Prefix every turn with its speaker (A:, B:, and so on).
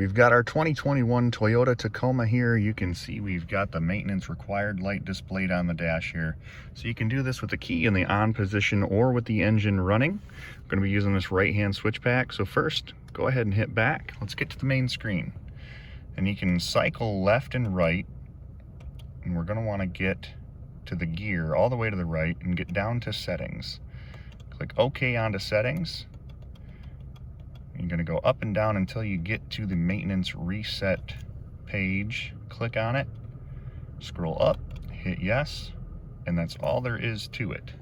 A: We've got our 2021 Toyota Tacoma here. You can see we've got the maintenance required light displayed on the dash here. So you can do this with the key in the on position or with the engine running. I'm going to be using this right-hand switch pack. So first, go ahead and hit back. Let's get to the main screen. And you can cycle left and right. And we're going to want to get to the gear all the way to the right and get down to settings. Click OK onto settings. You're going to go up and down until you get to the maintenance reset page. Click on it, scroll up, hit yes, and that's all there is to it.